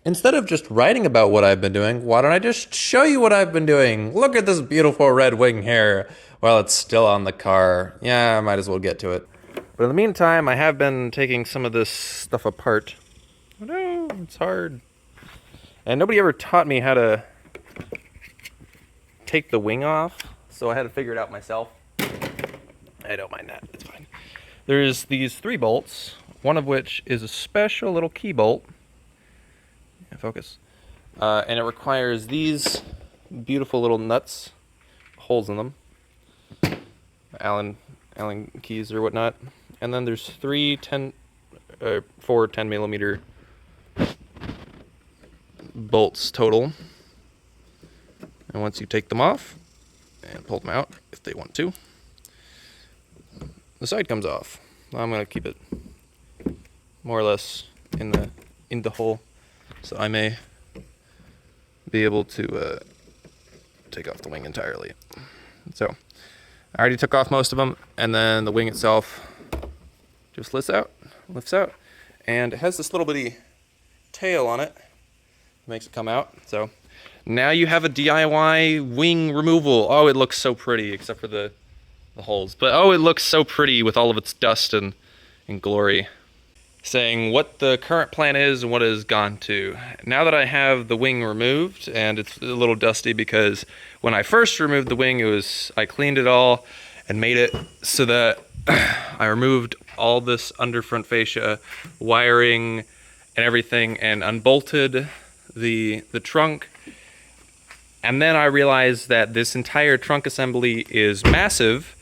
Instead of just writing about what I've been doing, why don't I just show you what I've been doing? Look at this beautiful red wing here while it's still on the car. Yeah, I might as well get to it. But in the meantime, I have been taking some of this stuff apart. Oh no, it's hard. And nobody ever taught me how to take the wing off, so I had to figure it out myself. I don't mind that, it's fine. There's these 3 bolts, one of which is a special little key bolt. Focus. And it requires these beautiful little nuts, holes in them, Allen keys or whatnot. And then there's 4 10 millimeter bolts total. And once you take them off and pull them out, if they want to, the side comes off. I'm gonna keep it more or less in the hole, so I may be able to take off the wing entirely. So I already took off most of them, and then the wing itself just lifts out, and it has this little bitty tail on it, makes it come out. So now you have a DIY wing removal. Oh, it looks so pretty, except for the holes. But oh, it looks so pretty with all of its dust and glory. Saying what the current plan is and what it has gone to. Now that I have the wing removed, and it's a little dusty because when I first removed the wing, I cleaned it all and made it so that I removed all this underfront fascia, wiring and everything, and unbolted the trunk. And then I realized that this entire trunk assembly is massive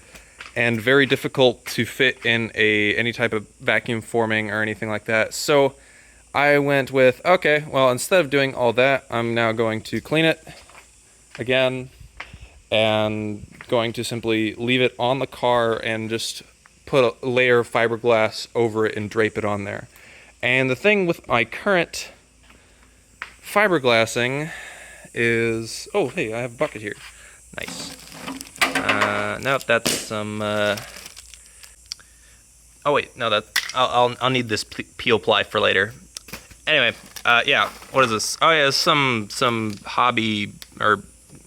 and very difficult to fit in any type of vacuum forming or anything like that. So I went with, okay, well, instead of doing all that, I'm now going to clean it again and going to simply leave it on the car and just put a layer of fiberglass over it and drape it on there. And the thing with my current fiberglassing is, oh, hey, I have a bucket here. Nice. Nope, that's some, oh wait, no, I'll need this peel ply for later. Anyway, yeah, what is this? Oh yeah, some hobby or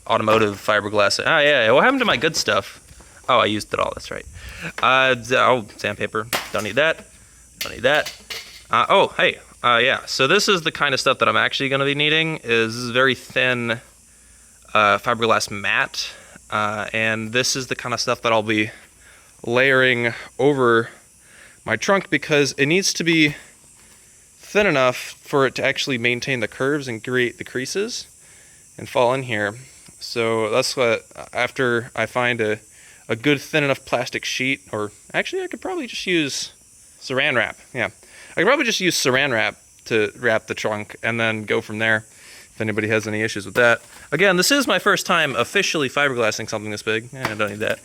automotive fiberglass. Oh yeah, what happened to my good stuff? Oh, I used it all, that's right. Oh, sandpaper, don't need that, don't need that. Oh, hey, yeah, so this is the kind of stuff that I'm actually gonna be needing, is very thin fiberglass mat. And this is the kind of stuff that I'll be layering over my trunk because it needs to be thin enough for it to actually maintain the curves and create the creases and fall in here. So that's what, after I find a good thin enough plastic sheet, or actually I could probably just use saran wrap. Yeah, I could probably just use saran wrap to wrap the trunk and then go from there. If anybody has any issues with that. Again, this is my first time officially fiberglassing something this big. I don't need that.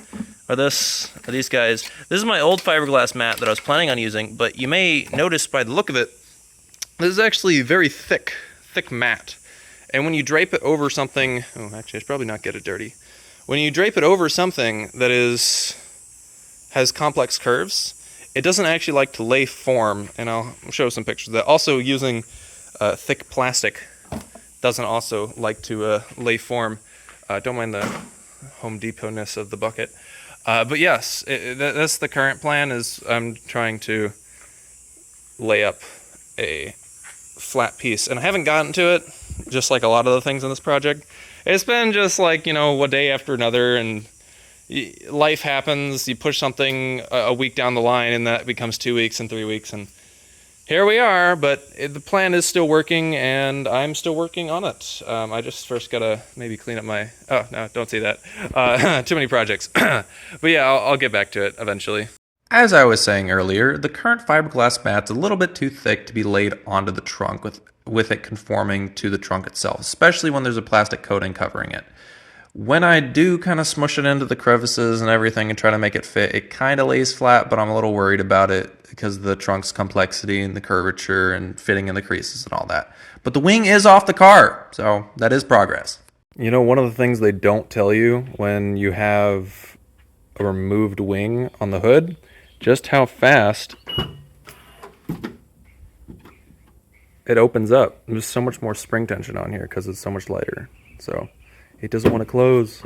Or these guys. This is my old fiberglass mat that I was planning on using, but you may notice by the look of it, this is actually very thick mat. And when you drape it over something, oh, actually, I should probably not get it dirty. When you drape it over something that has complex curves, it doesn't actually like to lay form, and I'll show some pictures of that. Also, using thick plastic doesn't also like to lay form. Don't mind the Home Depot-ness of the bucket. But yes, that's the current plan, is I'm trying to lay up a flat piece. And I haven't gotten to it, just like a lot of the things in this project. It's been just like, a day after another, and life happens. You push something a week down the line, and that becomes 2 weeks and 3 weeks, and here we are, but the plan is still working, and I'm still working on it. I just first gotta maybe clean up my... Oh, no, don't say that. Too many projects. But yeah, I'll get back to it eventually. As I was saying earlier, the current fiberglass mat's a little bit too thick to be laid onto the trunk with it conforming to the trunk itself, especially when there's a plastic coating covering it. When I do kind of smush it into the crevices and everything and try to make it fit, it kind of lays flat, but I'm a little worried about it because of the trunk's complexity and the curvature and fitting in the creases and all that. But the wing is off the car, so that is progress. One of the things they don't tell you when you have a removed wing on the hood, just how fast it opens up. There's so much more spring tension on here because it's so much lighter. So it doesn't want to close.